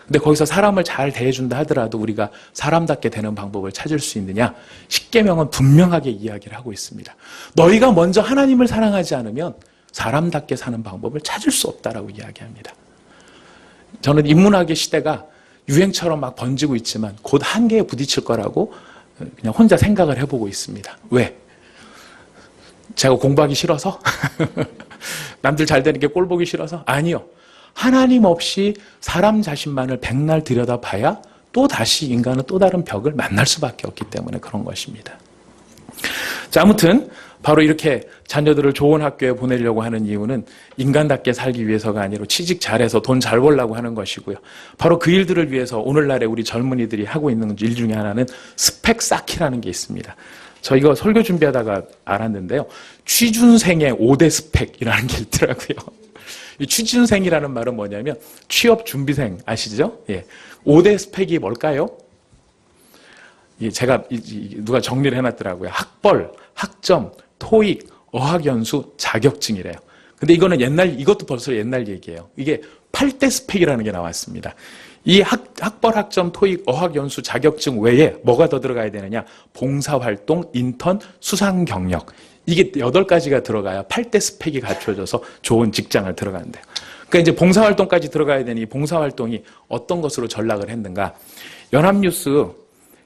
근데 거기서 사람을 잘 대해준다 하더라도 우리가 사람답게 되는 방법을 찾을 수 있느냐? 십계명은 분명하게 이야기를 하고 있습니다. 너희가 먼저 하나님을 사랑하지 않으면 사람답게 사는 방법을 찾을 수 없다라고 이야기합니다. 저는 인문학의 시대가 유행처럼 막 번지고 있지만 곧 한계에 부딪힐 거라고 그냥 혼자 생각을 해보고 있습니다. 왜? 제가 공부하기 싫어서? 남들 잘 되는 게 꼴 보기 싫어서? 아니요. 하나님 없이 사람 자신만을 백날 들여다봐야 또 다시 인간은 또 다른 벽을 만날 수밖에 없기 때문에 그런 것입니다. 자, 아무튼 바로 이렇게 자녀들을 좋은 학교에 보내려고 하는 이유는 인간답게 살기 위해서가 아니라 취직 잘해서 돈 잘 벌려고 하는 것이고요. 바로 그 일들을 위해서 오늘날의 우리 젊은이들이 하고 있는 일 중에 하나는 스펙 쌓기라는 게 있습니다. 저 이거 설교 준비하다가 알았는데요. 취준생의 5대 스펙이라는 게 있더라고요. 이 취준생이라는 말은 뭐냐면 취업 준비생 아시죠? 예. 5대 스펙이 뭘까요? 제가 누가 정리를 해놨더라고요. 학벌, 학점, 토익, 어학연수, 자격증이래요. 근데 이거는 이것도 벌써 옛날 얘기예요. 이게 8대 스펙이라는 게 나왔습니다. 이 학벌, 학점, 토익, 어학연수, 자격증 외에 뭐가 더 들어가야 되느냐? 봉사활동, 인턴, 수상 경력. 이게 8가지가 들어가야 8대 스펙이 갖춰져서 좋은 직장을 들어간대요. 그러니까 이제 봉사활동까지 들어가야 되니 이 봉사활동이 어떤 것으로 전락을 했는가? 연합뉴스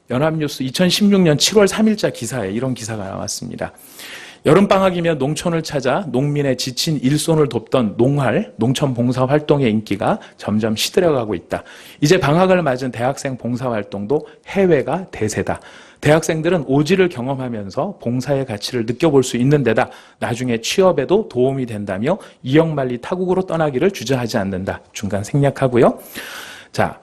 2016년 7월 3일자 기사에 이런 기사가 나왔습니다. 여름방학이면 농촌을 찾아 농민의 지친 일손을 돕던 농활, 농촌 봉사활동의 인기가 점점 시들어가고 있다. 이제 방학을 맞은 대학생 봉사활동도 해외가 대세다. 대학생들은 오지를 경험하면서 봉사의 가치를 느껴볼 수 있는 데다 나중에 취업에도 도움이 된다며 이역만리 타국으로 떠나기를 주저하지 않는다. 중간 생략하고요. 자,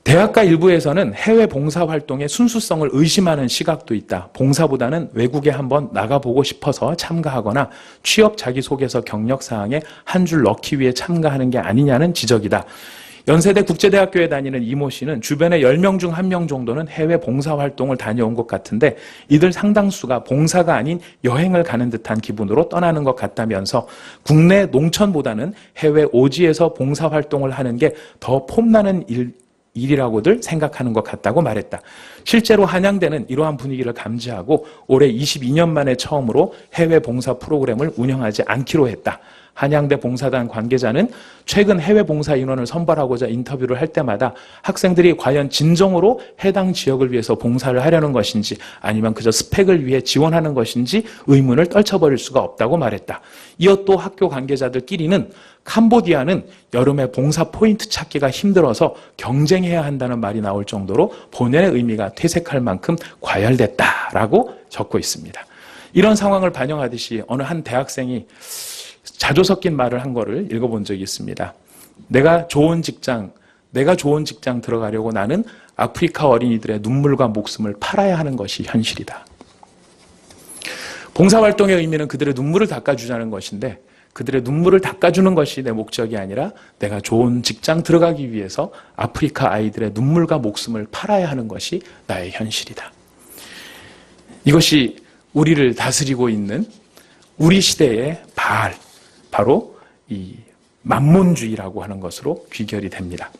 대학가 일부에서는 해외 봉사활동의 순수성을 의심하는 시각도 있다. 봉사보다는 외국에 한번 나가보고 싶어서 참가하거나 취업 자기소개서 경력사항에 한 줄 넣기 위해 참가하는 게 아니냐는 지적이다. 연세대 국제대학교에 다니는 이모 씨는 주변에 10명 중 1명 정도는 해외 봉사활동을 다녀온 것 같은데 이들 상당수가 봉사가 아닌 여행을 가는 듯한 기분으로 떠나는 것 같다면서 국내 농촌보다는 해외 오지에서 봉사활동을 하는 게 더 폼나는 일이라고들 생각하는 것 같다고 말했다. 실제로 한양대는 이러한 분위기를 감지하고 올해 22년 만에 처음으로 해외 봉사 프로그램을 운영하지 않기로 했다. 한양대 봉사단 관계자는 최근 해외 봉사 인원을 선발하고자 인터뷰를 할 때마다 학생들이 과연 진정으로 해당 지역을 위해서 봉사를 하려는 것인지 아니면 그저 스펙을 위해 지원하는 것인지 의문을 떨쳐버릴 수가 없다고 말했다. 이어 또 학교 관계자들끼리는 캄보디아는 여름에 봉사 포인트 찾기가 힘들어서 경쟁해야 한다는 말이 나올 정도로 본연의 의미가 퇴색할 만큼 과열됐다라고 적고 있습니다. 이런 상황을 반영하듯이 어느 한 대학생이 자조 섞인 말을 한 거를 읽어본 적이 있습니다. 내가 좋은 직장 들어가려고 나는 아프리카 어린이들의 눈물과 목숨을 팔아야 하는 것이 현실이다. 봉사활동의 의미는 그들의 눈물을 닦아주자는 것인데 그들의 눈물을 닦아주는 것이 내 목적이 아니라 내가 좋은 직장 들어가기 위해서 아프리카 아이들의 눈물과 목숨을 팔아야 하는 것이 나의 현실이다. 이것이 우리를 다스리고 있는 우리 시대의 바로 이 만몬주의라고 하는 것으로 귀결이 됩니다.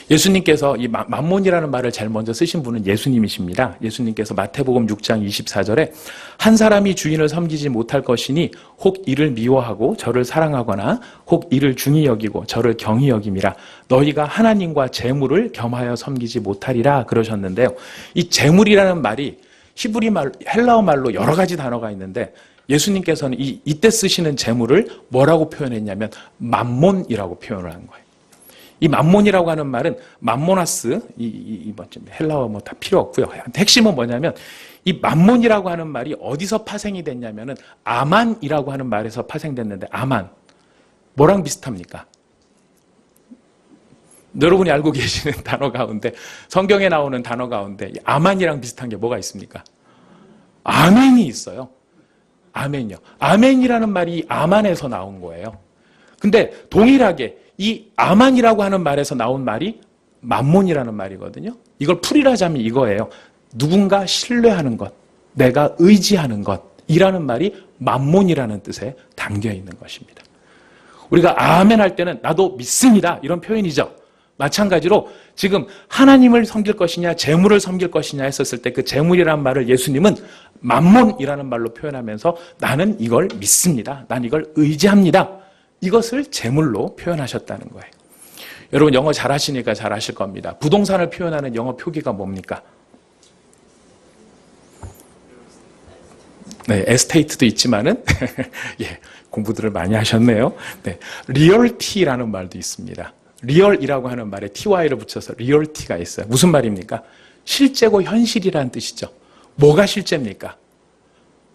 예수님께서 이 만몬이라는 말을 제일 먼저 쓰신 분은 예수님이십니다. 예수님께서 마태복음 6장 24절에 한 사람이 주인을 섬기지 못할 것이니 혹 이를 미워하고 저를 사랑하거나 혹 이를 중히 여기고 저를 경히 여김이라 너희가 하나님과 재물을 겸하여 섬기지 못하리라 그러셨는데요. 이 재물이라는 말이 히브리 말, 헬라어 말로 여러 가지 단어가 있는데 예수님께서는 이때 쓰시는 재물을 뭐라고 표현했냐면 만몬이라고 표현을 한 거예요. 이 만몬이라고 하는 말은 만모나스, 헬라어 뭐 다 필요 없고요. 핵심은 뭐냐면 이 만몬이라고 하는 말이 어디서 파생이 됐냐면은 아만이라고 하는 말에서 파생됐는데 아만 뭐랑 비슷합니까? 여러분이 알고 계시는 단어 가운데 성경에 나오는 단어 가운데 아만이랑 비슷한 게 뭐가 있습니까? 아멘이 있어요. 아멘이요. 아멘이라는 말이 아만에서 나온 거예요. 근데 동일하게 이 아만이라고 하는 말에서 나온 말이 만몬이라는 말이거든요. 이걸 풀이하자면 이거예요. 누군가 신뢰하는 것, 내가 의지하는 것이라는 말이 만몬이라는 뜻에 담겨 있는 것입니다. 우리가 아멘 할 때는 나도 믿습니다 이런 표현이죠. 마찬가지로 지금 하나님을 섬길 것이냐 재물을 섬길 것이냐 했었을 때 그 재물이라는 말을 예수님은 만몬이라는 말로 표현하면서 나는 이걸 믿습니다. 난 이걸 의지합니다. 이것을 재물로 표현하셨다는 거예요. 여러분 영어 잘하시니까 잘 아실 겁니다. 부동산을 표현하는 영어 표기가 뭡니까? 네, 에스테이트도 있지만은 예, 공부들을 많이 하셨네요. 네, 리얼티라는 말도 있습니다. 리얼이라고 하는 말에 ty를 붙여서 리얼티가 있어요. 무슨 말입니까? 실제고 현실이라는 뜻이죠. 뭐가 실제입니까?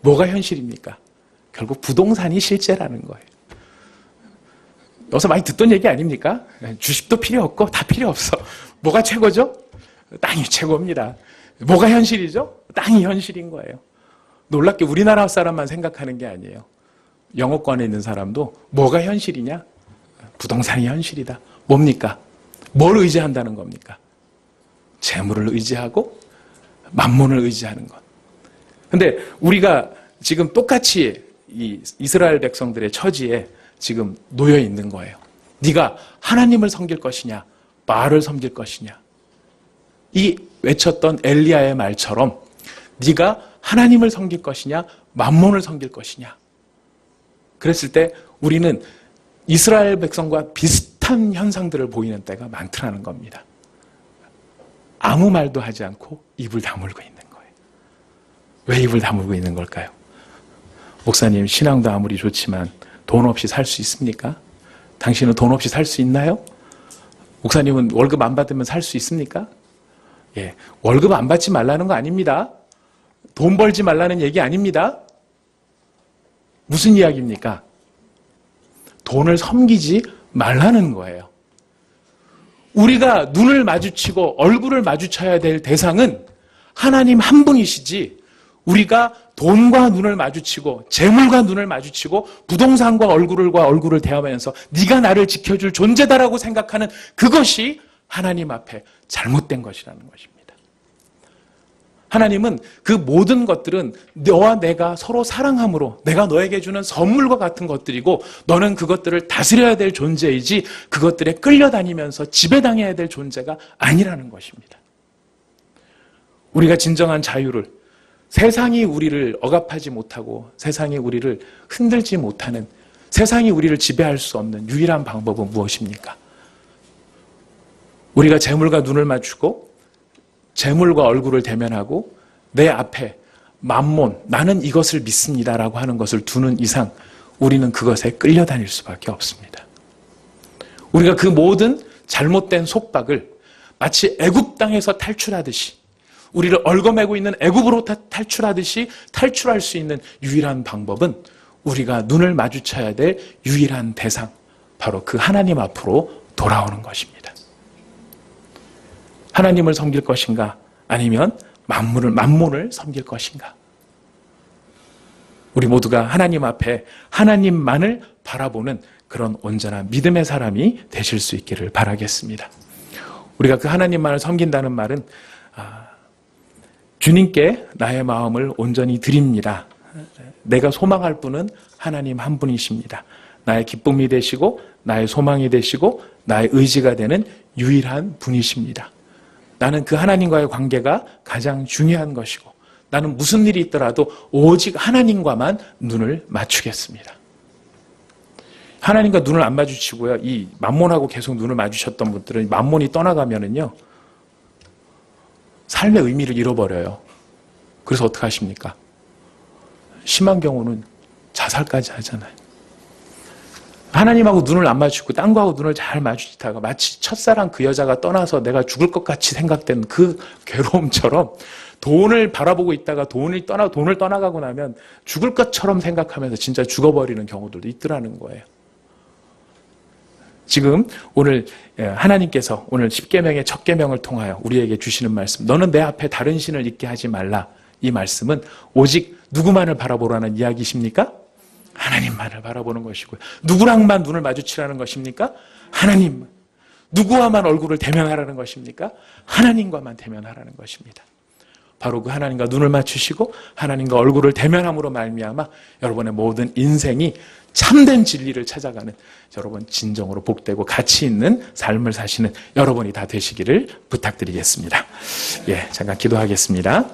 뭐가 현실입니까? 결국 부동산이 실제라는 거예요. 여기서 많이 듣던 얘기 아닙니까? 주식도 필요 없고 다 필요 없어. 뭐가 최고죠? 땅이 최고입니다. 뭐가 현실이죠? 땅이 현실인 거예요. 놀랍게 우리나라 사람만 생각하는 게 아니에요. 영어권에 있는 사람도 뭐가 현실이냐? 부동산이 현실이다. 뭡니까? 뭘 의지한다는 겁니까? 재물을 의지하고 만몬을 의지하는 것. 근데 우리가 지금 똑같이 이 이스라엘 백성들의 처지에 지금 놓여 있는 거예요. 네가 하나님을 섬길 것이냐, 바알을 섬길 것이냐. 이 외쳤던 엘리야의 말처럼 네가 하나님을 섬길 것이냐, 만몬을 섬길 것이냐. 그랬을 때 우리는 이스라엘 백성과 비슷한 현상들을 보이는 때가 많더라는 겁니다. 아무 말도 하지 않고 입을 다물고 있는 거예요. 왜 입을 다물고 있는 걸까요? 목사님, 신앙도 아무리 좋지만 돈 없이 살 수 있습니까? 당신은 돈 없이 살 수 있나요? 목사님은 월급 안 받으면 살 수 있습니까? 예, 월급 안 받지 말라는 거 아닙니다. 돈 벌지 말라는 얘기 아닙니다. 무슨 이야기입니까? 돈을 섬기지 말라는 거예요. 우리가 눈을 마주치고 얼굴을 마주쳐야 될 대상은 하나님 한 분이시지, 우리가 돈과 눈을 마주치고 재물과 눈을 마주치고 부동산과 얼굴을 대하면서 네가 나를 지켜줄 존재다라고 생각하는 그것이 하나님 앞에 잘못된 것이라는 것입니다. 하나님은 그 모든 것들은 너와 내가 서로 사랑함으로 내가 너에게 주는 선물과 같은 것들이고 너는 그것들을 다스려야 될 존재이지 그것들에 끌려다니면서 지배당해야 될 존재가 아니라는 것입니다. 우리가 진정한 자유를, 세상이 우리를 억압하지 못하고 세상이 우리를 흔들지 못하는, 세상이 우리를 지배할 수 없는 유일한 방법은 무엇입니까? 우리가 재물과 눈을 맞추고 재물과 얼굴을 대면하고 내 앞에 만몬, 나는 이것을 믿습니다라고 하는 것을 두는 이상 우리는 그것에 끌려다닐 수밖에 없습니다. 우리가 그 모든 잘못된 속박을 마치 애굽 땅에서 탈출하듯이, 우리를 얽어매고 있는 애굽으로 탈출하듯이 탈출할 수 있는 유일한 방법은 우리가 눈을 마주쳐야 될 유일한 대상, 바로 그 하나님 앞으로 돌아오는 것입니다. 하나님을 섬길 것인가, 아니면 만몬을 섬길 것인가. 우리 모두가 하나님 앞에 하나님만을 바라보는 그런 온전한 믿음의 사람이 되실 수 있기를 바라겠습니다. 우리가 그 하나님만을 섬긴다는 말은 주님께 나의 마음을 온전히 드립니다. 내가 소망할 분은 하나님 한 분이십니다. 나의 기쁨이 되시고 나의 소망이 되시고 나의 의지가 되는 유일한 분이십니다. 나는 그 하나님과의 관계가 가장 중요한 것이고 나는 무슨 일이 있더라도 오직 하나님과만 눈을 맞추겠습니다. 하나님과 눈을 안 마주치고요, 이 만몬하고 계속 눈을 마주쳤던 분들은 만몬이 떠나가면은요 삶의 의미를 잃어버려요. 그래서 어떻게 하십니까? 심한 경우는 자살까지 하잖아요. 하나님하고 눈을 안 마주치고 딴 거하고 눈을 잘 마주치다가 마치 첫사랑 그 여자가 떠나서 내가 죽을 것 같이 생각된 그 괴로움처럼 돈을 바라보고 있다가 돈을 떠나가고 나면 죽을 것처럼 생각하면서 진짜 죽어버리는 경우들도 있더라는 거예요. 지금 오늘 하나님께서 오늘 10계명의 첫 계명을 통하여 우리에게 주시는 말씀, 너는 내 앞에 다른 신을 있게 하지 말라. 이 말씀은 오직 누구만을 바라보라는 이야기십니까? 하나님만을 바라보는 것이고요. 누구랑만 눈을 마주치라는 것입니까? 하나님. 누구와만 얼굴을 대면하라는 것입니까? 하나님과만 대면하라는 것입니다. 바로 그 하나님과 눈을 맞추시고 하나님과 얼굴을 대면함으로 말미암아 여러분의 모든 인생이 참된 진리를 찾아가는, 여러분 진정으로 복되고 가치 있는 삶을 사시는 여러분이 다 되시기를 부탁드리겠습니다. 예, 잠깐 기도하겠습니다.